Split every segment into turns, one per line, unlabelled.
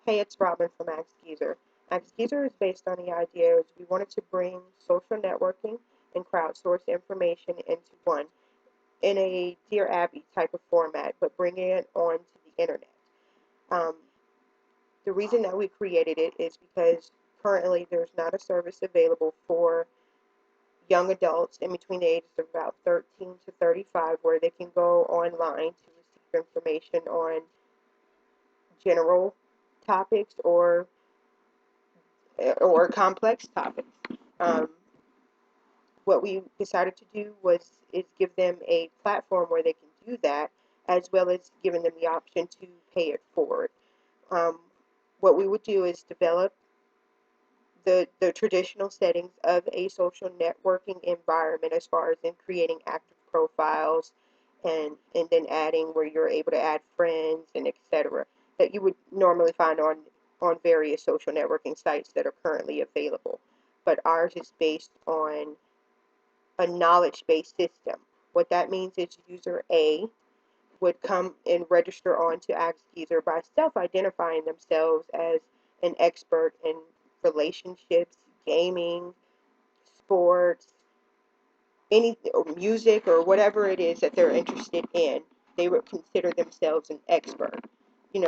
Hey, it's Robin from AskGeezer. AskGeezer is based on the idea is we wanted to bring social networking and crowdsource information into one in a Dear Abby type of format, but bringing it onto the internet. Um, the reason that we created it is because currently there's not a service available for young adults in between the ages of about 13 to 35 where they can go online to receive information on general topics or complex topics. Um, what we decided to do was is give them a platform where they can do that, as well as giving them the option to pay it forward. Um, what we would do is develop the traditional settings of a social networking environment as far as in creating active profiles and then adding where you're able to add friends and etc. that you would normally find on various social networking sites that are currently available. But ours is based on a knowledge-based system. What that means is user A would come and register on to AskGeezer by self-identifying themselves as an expert in relationships, gaming, sports, any or music or whatever it is that they're interested in. They would consider themselves an expert.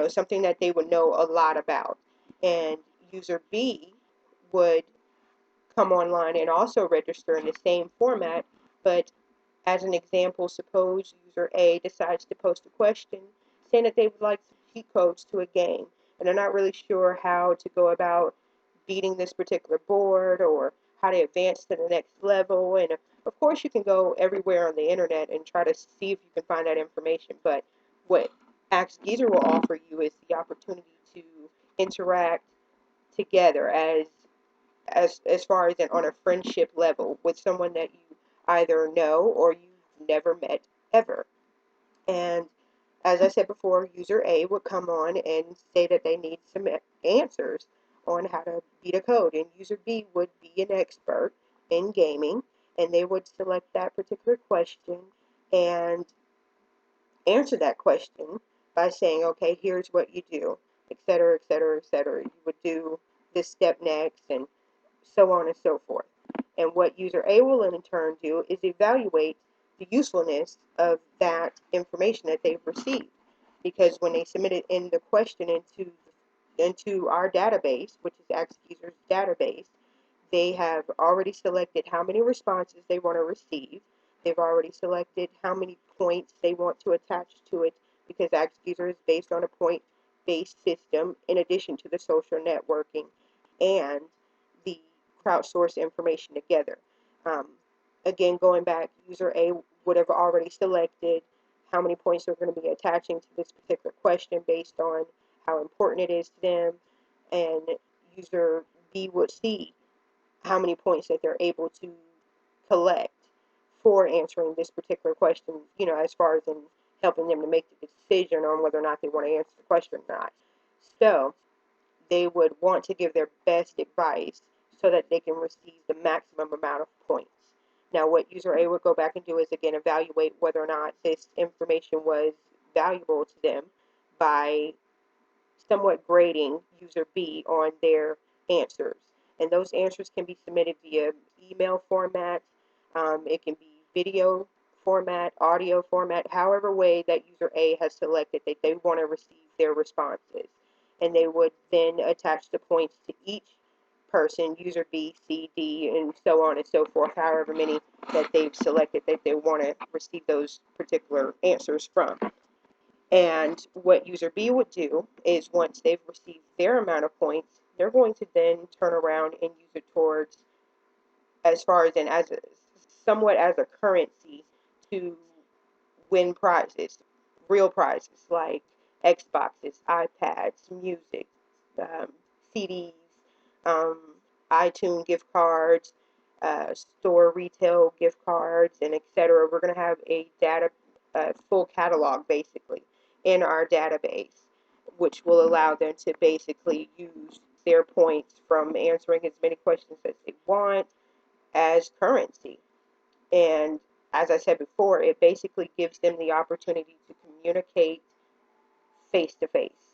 Something that they would know a lot about. And user B would come online and also register in the same format, but as an example, suppose user A decides to post a question saying that they would like some cheat codes to a game, and they're not really sure how to go about beating this particular board or how to advance to the next level. And of course, you can go everywhere on the internet and try to see if you can find that information. But what AskGeezer will offer you is the opportunity to interact together as far as on a friendship level with someone that you either know or you've never met ever. And as I said before, user A would come on and say that they need some answers on how to beat a code, and user B would be an expert in gaming, and they would select that particular question and answer that question by saying, okay, here's what you do, etc., etc., etc. You would do this step next, and so on and so forth. And what user A will in turn do is evaluate the usefulness of that information that they've received. Because when they submit it in the question into our database, which is AskGeeser's database, they have already selected how many responses they want to receive. They've already selected how many points they want to attach to it because AskGeezer is based on a point-based system in addition to the social networking and the crowdsource information together. Um, Again, going back, user A would have already selected how many points they're going to be attaching to this particular question based on how important it is to them, and user B would see how many points that they're able to collect for answering this particular question, as far as in helping them to make the decision on whether or not they want to answer the question or not. So they would want to give their best advice so that they can receive the maximum amount of points. Now, what user A would go back and do is again evaluate whether or not this information was valuable to them by somewhat grading user B on their answers. And those answers can be submitted via email format, it can be video format, audio format, however way that user A has selected that they want to receive their responses. And they would then attach the points to each person, user B, C, D, and so on and so forth, however many that they've selected that they want to receive those particular answers from. And what user B would do is once they've received their amount of points, they're going to then turn around and use it towards, as far as in as a, somewhat as a currency to win prizes, real prizes like Xboxes, iPads, music, um, CDs, um, iTunes gift cards, store retail gift cards, and etc. We're going to have a full catalog basically in our database, which will allow them to basically use their points from answering as many questions as they want as currency. And as I said before, it basically gives them the opportunity to communicate face to face.